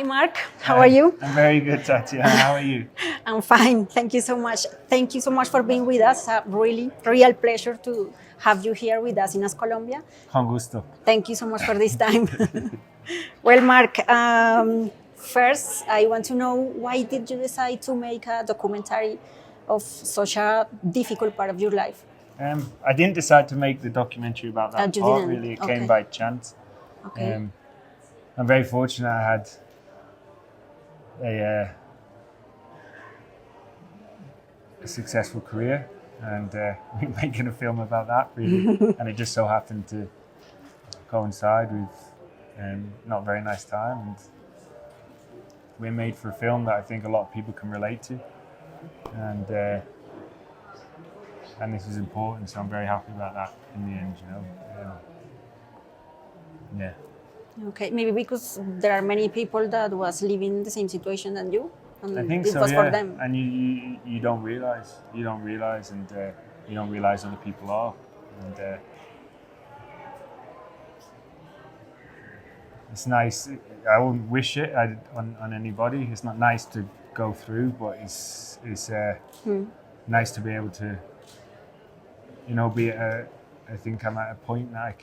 Hi, Mark. How are you? I'm very good, Tatiana. How are you? I'm fine. Thank you so much. Thank you so much for being with us. A really, real pleasure to have you here with us in AS Colombia. Con gusto. Thank you so much for this time. Well, Mark, first, I want to know why did you decide to make a documentary of such a difficult part of your life? I didn't decide to make the documentary about that You part, didn't? really. It Okay. came by chance. Okay. I'm very fortunate I had a successful career, and we're making a film about that, really. And it just so happened to coincide with not a very nice time, and we're made for a film that I think a lot of people can relate to, and this is important, so I'm very happy about that in the end, you know. Yeah. Okay, maybe because there are many people that was living in the same situation than you, and I think it so, was yeah. for them. And you don't realize, and you don't realize other people are, and it's nice. I wouldn't wish it on anybody. It's not nice to go through, but it's nice to be able to, you know, I think I'm at a point that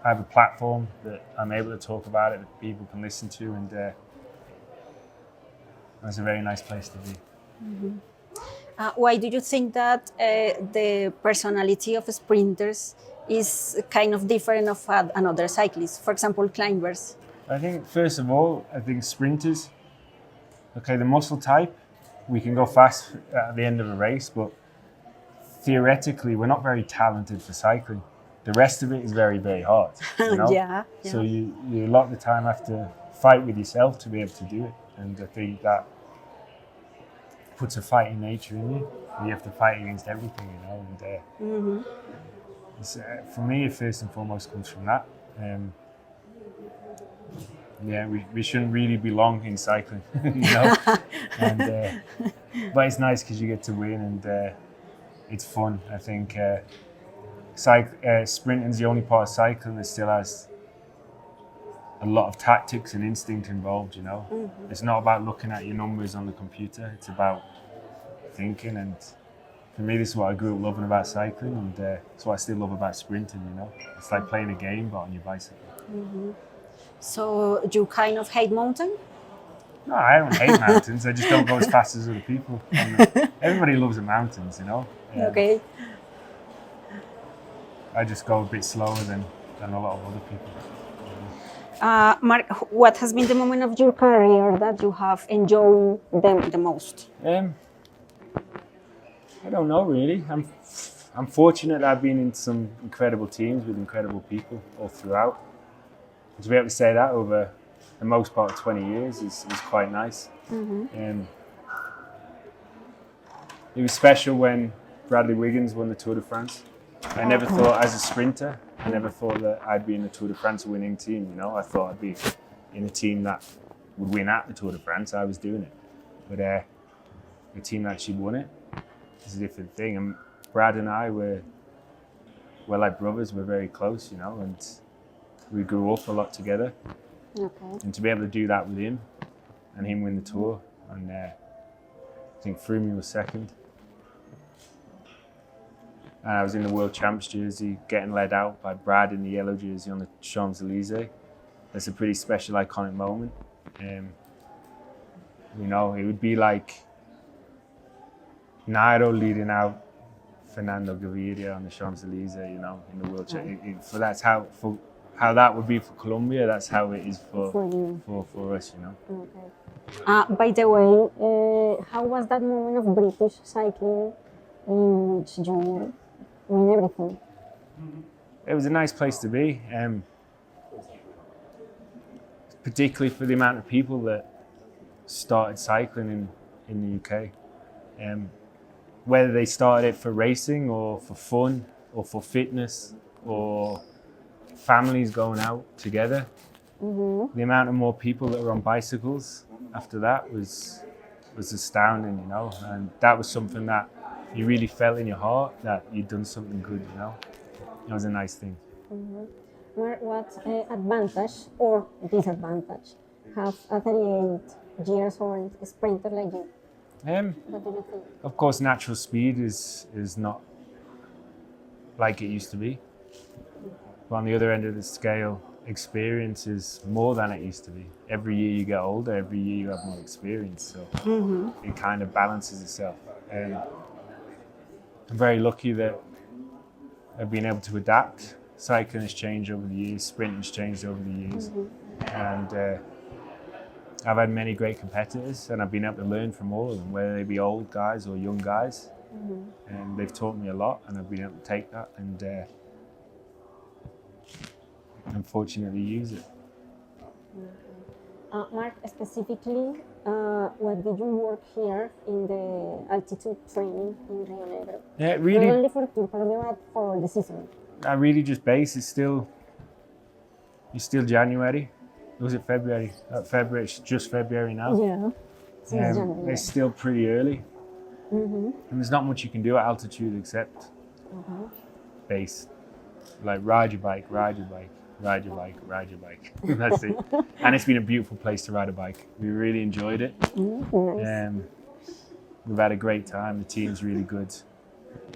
I have a platform that I'm able to talk about it, that people can listen to, and it's a very nice place to be. Why do you think that the personality of sprinters is kind of different of another cyclist? For example, climbers. I think, first of all, sprinters, okay, the muscle type, we can go fast at the end of a race, but theoretically, we're not very talented for cycling. The rest of it is very, very hard, you know? Yeah. So you a lot of the time have to fight with yourself to be able to do it. And I think that puts a fighting nature in you. You have to fight against everything, you know? And for me, it first and foremost comes from that. We shouldn't really belong in cycling, you know? But it's nice because you get to win, and it's fun. I think sprinting is the only part of cycling that still has a lot of tactics and instinct involved, you know? It's not about looking at your numbers on the computer, it's about thinking, and for me this is what I grew up loving about cycling, and it's what I still love about sprinting, you know? It's like playing a game but on your bicycle. So you kind of hate mountain? No, I don't hate mountains, I just don't go as fast as other people. Everybody loves the mountains, you know? Okay. I just go a bit slower than a lot of other people. Mark, what has been the moment of your career that you have enjoyed the most? I don't know really. I'm fortunate that I've been in some incredible teams with incredible people all throughout. And to be able to say that over the most part of 20 years is quite nice. It was special when Bradley Wiggins won the Tour de France. I never thought, as a sprinter, I never thought that I'd be in a Tour de France winning team, you know. I thought I'd be in a team that would win at the Tour de France. I was doing it. But the team that actually won it is a different thing. And Brad and I we're like brothers, we're very close, you know, and we grew up a lot together. Okay. And to be able to do that with him and him win the Tour, and I think Froome was second. And I was in the World Champs jersey, getting led out by Brad in the yellow jersey on the Champs-Élysées. That's a pretty special, iconic moment. You know, it would be like Nairo leading out Fernando Gaviria on the Champs-Élysées, you know, in the World Champs. So that's how that would be for Colombia. That's how it is for us, you know. Okay. By the way, how was that moment of British cycling in which you win everything? It was a nice place to be, particularly for the amount of people that started cycling in the UK. Whether they started it for racing or for fun or for fitness or families going out together. The amount of more people that were on bicycles after that was astounding, you know, and that was something that you really felt in your heart that you'd done something good, you know. It was a nice thing. what advantage or disadvantage have a 38 years old sprinter like you? What do you think? Of course, natural speed is not like it used to be. But on the other end of the scale, experience is more than it used to be. Every year you get older, every year you have more experience. So it kind of balances itself. And I'm very lucky that I've been able to adapt. Cycling has changed over the years, sprinting has changed over the years. And I've had many great competitors and I've been able to learn from all of them, whether they be old guys or young guys. And they've taught me a lot and I've been able to take that and unfortunately use it. Mark, specifically, what did you work here in the altitude training in Rio Negro? Yeah, Not really, only for Tour Colombia, but for the season. I really just base. It's still January. Was it February? February, it's just February now. Yeah, since January. It's still pretty early. And there's not much you can do at altitude except base. Like ride your bike, ride your bike, ride your bike, ride your bike. That's it. And it's been a beautiful place to ride a bike. We really enjoyed it. Nice. We've had a great time. The team's really good.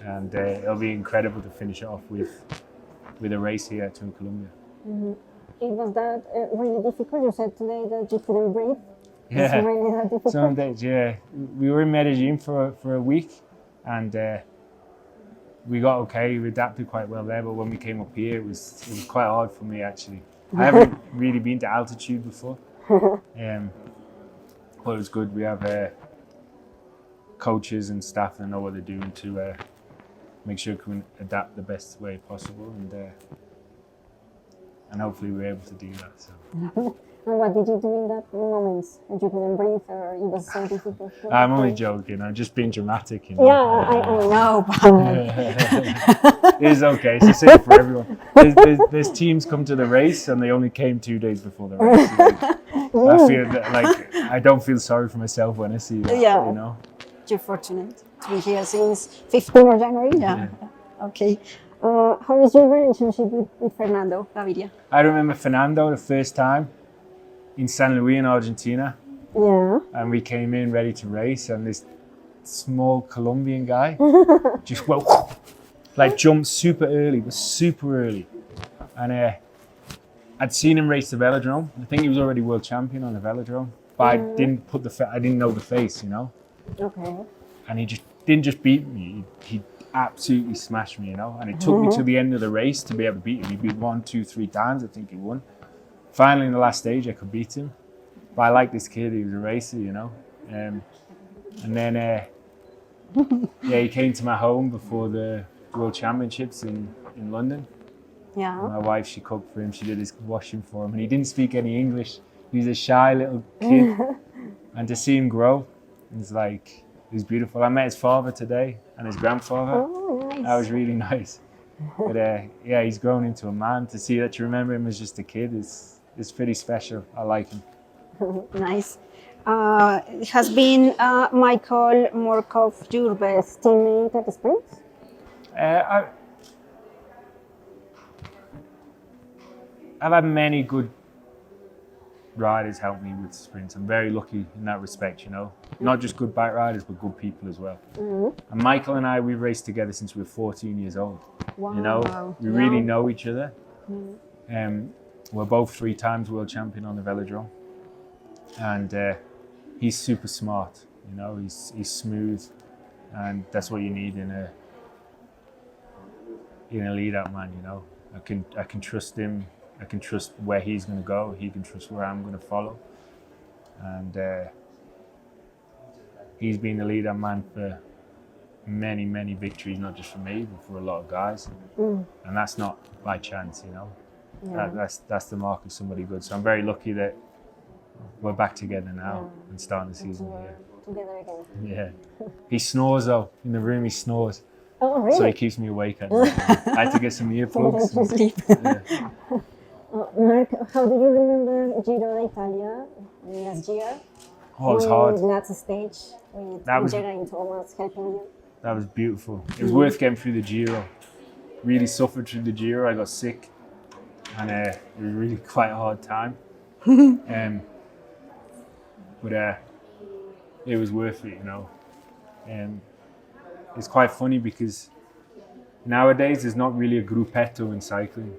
And it'll be incredible to finish it off with a race here at Tour Colombia. It was that really difficult? You said today that you couldn't breathe. Yeah, It's really that difficult? some days, yeah. We were in Medellin for a week and we got okay. We adapted quite well there, but when we came up here, it was quite hard for me actually. I haven't really been to altitude before, but it was good. We have coaches and staff that know what they're doing to make sure we can adapt the best way possible, and hopefully we're able to do that. So. And what did you do in that moment? You couldn't breathe or it was so difficult? I'm only joking. I'm just being dramatic. You know? Yeah, I know. But It's okay. It's the same for everyone. There's teams come to the race and they only came 2 days before the race. I feel that, like, I don't feel sorry for myself when I see that. Yeah. You know. you're fortunate to be here since 15th of January. Yeah. Okay. How is your relationship with Fernando Gaviria? I remember Fernando the first time in San Luis in Argentina. Yeah. And we came in ready to race, and this small Colombian guy just went, like jumped super early. And I'd seen him race the velodrome. I think he was already world champion on the velodrome, but I didn't know the face, you know. Okay. And he just didn't just beat me. He absolutely smashed me, you know. And it took me to the end of the race to be able to beat him. He beat 1, 2, 3 times. I think he won. Finally, in the last stage, I could beat him. But I like this kid. He was a racer, you know. And then, yeah, he came to my home before the World Championships in London. Yeah. My wife, she cooked for him. She did his washing for him. And he didn't speak any English. He was a shy little kid. And to see him grow, it was beautiful. I met his father today and his grandfather. Oh, nice. That was really nice. But yeah, he's grown into a man. To see that you remember him as just a kid is pretty special. I like him. Nice. Has been Michael Morkov your best teammate at the sprint? I've had many good riders help me with sprints. I'm very lucky in that respect, you know. Not just good bike riders, but good people as well. And Michael and I, we've raced together since we were 14 years old. Wow. You know, we really know each other. We're both 3 times world champion on the velodrome. And he's super smart, you know, he's smooth, and that's what you need in a lead-out man, you know. I can trust him. I can trust where he's going to go. He can trust where I'm going to follow. And he's been the lead-out man for many, many victories, not just for me, but for a lot of guys. And that's not by chance, you know. Yeah. That's the mark of somebody good. So I'm very lucky that we're back together now and starting the season here. Together again. Yeah. He snores though. In the room he snores. Oh, really? So he keeps me awake at night. I had to get some earplugs. To sleep. Yeah. Mark, how do you remember Giro d'Italia last year? Oh, it was hard. Last stage with Geraint Thomas helping you. That was beautiful. It was worth getting through the Giro. Really suffered through the Giro. I got sick. and it was really quite a hard time. But it was worth it, you know. It's quite funny because nowadays there's not really a gruppetto in cycling.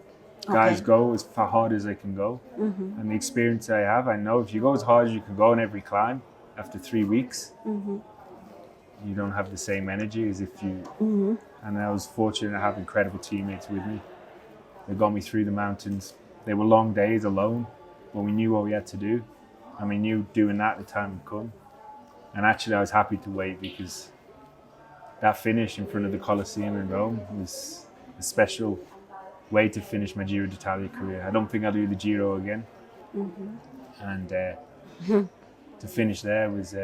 Guys go as far hard as they can go, and the experience I have, I know if you go as hard as you can go on every climb, after 3 weeks, you don't have the same energy as if you. And I was fortunate to have incredible teammates with me. They got me through the mountains. They were long days alone, but we knew what we had to do, and we knew doing that the time would come. And actually, I was happy to wait because that finish in front of the Colosseum in Rome was a special way to finish my Giro d'Italia career. I don't think I'll do the Giro again, and to finish there was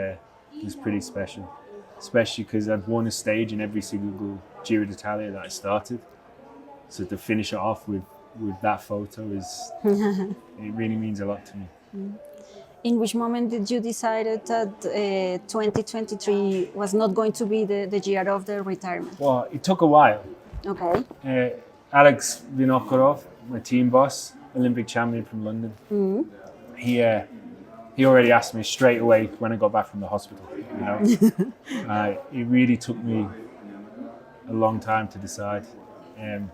pretty special, especially because I'd won a stage in every single Giro d'Italia that I started. So to finish it off with that photo it really means a lot to me. In which moment did you decide that 2023 was not going to be the year of the retirement? Well, it took a while. Okay. Alex Vinokurov, my team boss, Olympic champion from London, he already asked me straight away when I got back from the hospital. You know, it really took me a long time to decide, and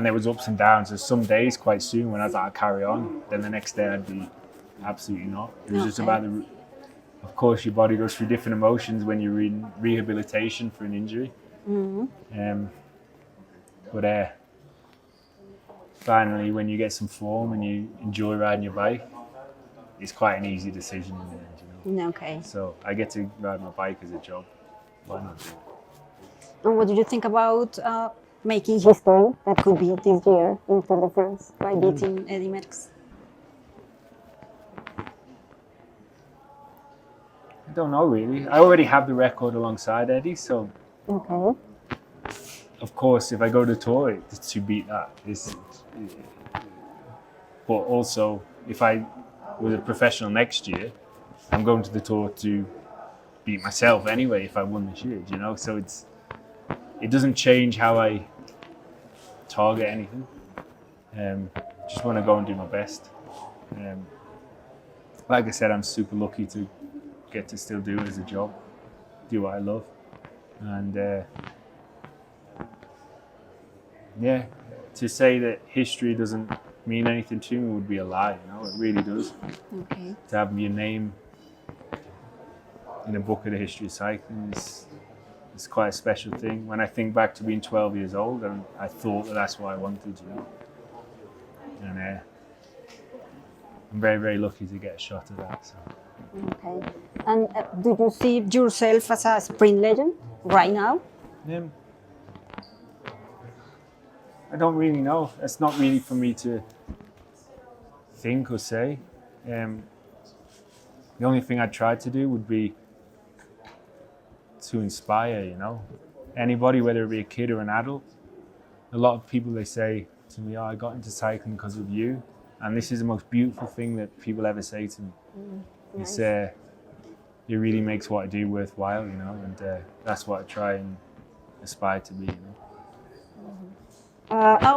there was ups and downs. There's some days quite soon when I was like, I'll carry on. Then the next day I'd be absolutely not. It was just about of course, your body goes through different emotions when you're in rehabilitation for an injury. But finally, when you get some form and you enjoy riding your bike, it's quite an easy decision in the end, you know. Okay. So I get to ride my bike as a job. Why not? And what do you think about making history that could be this year in Tour de France by beating Eddy Merckx? I don't know really. I already have the record alongside Eddie, so of course if I go to Tour, it's to beat that. But also, if I was a professional next year, I'm going to the Tour to beat myself anyway if I won this year, you know? So it doesn't change how I target anything. Just want to go and do my best. Like I said, I'm super lucky to get to still do it as a job, do what I love. And to say that history doesn't mean anything to me would be a lie, you know, it really does. Okay. To have your name in a book of the history of cycling is quite a special thing. When I think back to being 12 years old, and I thought that's what I wanted, you know. And I'm very, very lucky to get a shot at that. So. Okay. And do you see yourself as a sprint legend right now? I don't really know. It's not really for me to think or say. The only thing I'd try to do would be to inspire, you know, anybody, whether it be a kid or an adult. A lot of people, they say to me, oh, I got into cycling because of you. And this is the most beautiful thing that people ever say to me. Nice. It really makes what I do worthwhile, you know, and that's what I try and aspire to be, you know.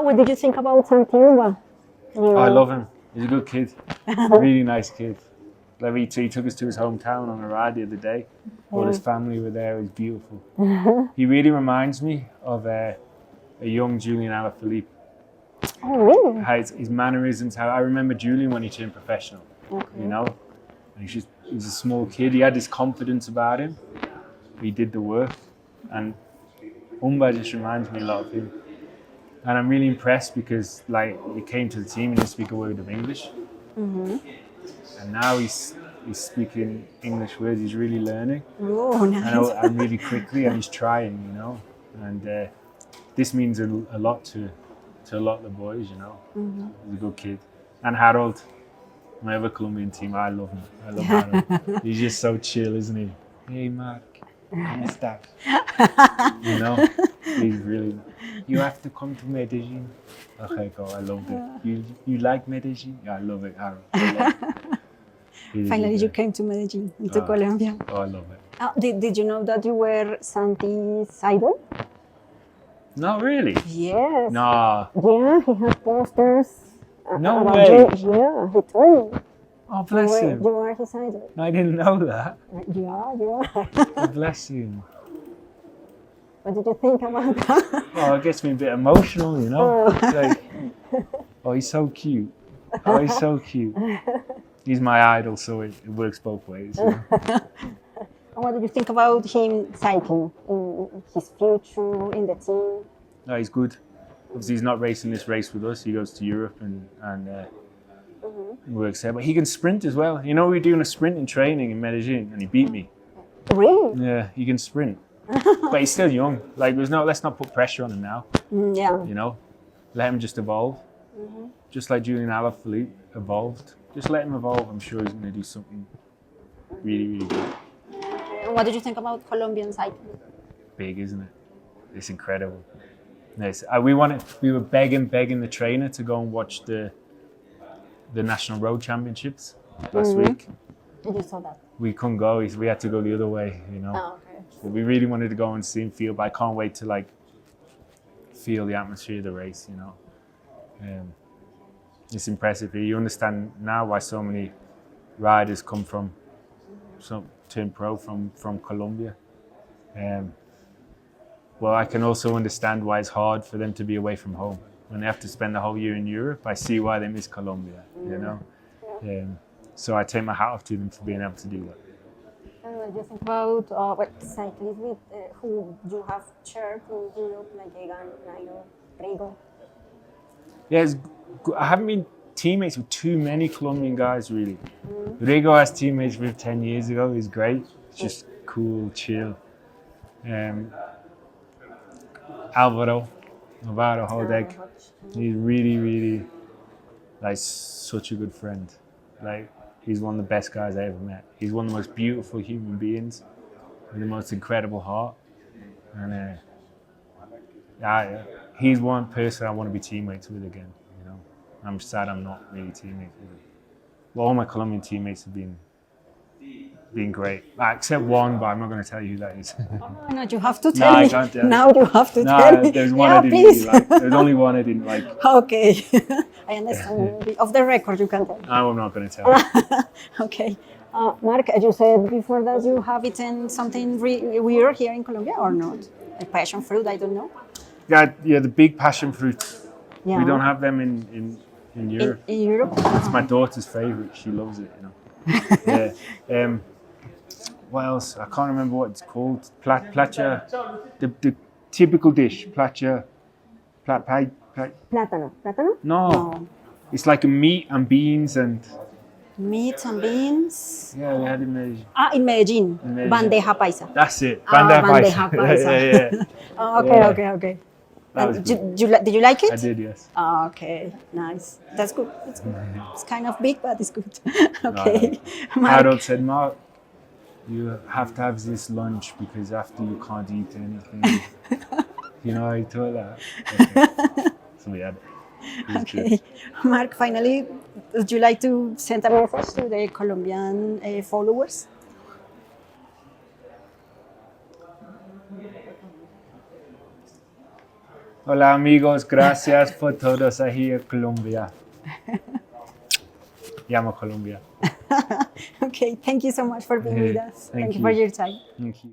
What did you think about Santiago? I love him. He's a good kid. Really nice kid. Like he took us to his hometown on a ride the other day. All his family were there. It was beautiful. He really reminds me of a young Julian Alaphilippe. Oh, really? How his mannerisms. How I remember Julian when he turned professional. You know, and he was a small kid. He had this confidence about him. He did the work, and Umba just reminds me a lot of him. And I'm really impressed because, like, he came to the team and didn't speak a word of English. And now he's speaking English words. He's really learning. Oh, nice. And really quickly, and he's trying, you know. And this means a lot to a lot of the boys, you know. He's a good kid. And Harold, my other Colombian team, I love him. I love Harold. He's just so chill, isn't he? Hey, Mark, ¿cómo estás? You know, he's really. You have to come to Medellin. Okay, go. I love it. You like Medellin? Yeah, I love it, Harold. I love it. Finally, you came to Medellin, to Colombia. Oh, I love it. Did you know that you were Santi's idol? No, really? Yes. No. Yeah, he had posters No About way. you? Yeah, he told me. Oh, bless him. You are his idol. No, I didn't know that. You are. Oh, bless him. What did you think about that? Oh, it gets me a bit emotional, you know. Like, oh, he's so cute. Oh, he's so cute. He's my idol, so it works both ways. You know? And what did you think about him cycling, in his future, in the team? No, he's good. Obviously, he's not racing this race with us. He goes to Europe and works there. But he can sprint as well. You know, we were doing a sprint in training in Medellin, and he beat me. Really? Yeah, he can sprint. But he's still young. Like, let's not put pressure on him now. Yeah. You know, let him just evolve. Just like Julian Alaphilippe evolved. Just let him evolve. I'm sure he's going to do something really, really good. And what did you think about Colombian cycling? Big, isn't it? It's incredible. Nice. We were begging the trainer to go and watch the National Road Championships last week. Did you saw that? We couldn't go. We had to go the other way, you know. Oh, okay. But we really wanted to go and see him feel, but I can't wait to like feel the atmosphere of the race, you know. It's impressive. You understand now why so many riders come from turn pro from Colombia. Well, I can also understand why it's hard for them to be away from home. When they have to spend the whole year in Europe, I see why they miss Colombia, you know? So I take my hat off to them for being able to do that. And what do you think about cyclists with who you have shared in Europe, like Egan, Nairo, Rigo? Yeah, I haven't been teammates with too many Colombian guys, really. Rigo has teammates with 10 years ago. He's great. He's just cool, chill. Alvaro Hodeg. He's really, really, like, such a good friend. Like, he's one of the best guys I ever met. He's one of the most beautiful human beings with the most incredible heart. And he's one person I want to be teammates with again. You know, I'm sad I'm not really teammates with him. Well, all my Colombian teammates have been great, except one, but I'm not going to tell you who that is. Oh, no, you have to tell me. I can't tell you. Now you have to tell me. There's one I didn't really like. There's only one I didn't like. Okay, I understand. Off the record, you can tell me. I'm not going to tell you. Okay. Mark, you said before that you have eaten something weird here in Colombia or not? A passion fruit, I don't know. Yeah, the big passion fruit. Yeah. We don't have them in Europe. In Europe? It's my daughter's favourite. She loves it, you know. Yeah. What else? I can't remember what it's called. Placha, the typical dish. Placha, Plátano. Plátano? No. It's like a meat and beans and... Meat and beans. Yeah, we had it in Medellin. In Medellin. Bandeja paisa. That's it. Bandeja paisa. Yeah. Oh, okay. That was Did you like it? I did, yes. Oh, okay, nice. That's good. It's good. It's kind of big, but it's good. Okay. Harold said, Mark, you have to have this lunch because after you can't eat anything. You know, I told that. Okay. So we had it. Okay. Good. Mark, finally, would you like to send a message to the Colombian followers? Hola amigos, gracias por todos aquí en Colombia. Llamo Colombia. Okay, thank you so much for being with us. Thank you for your time. Thank you.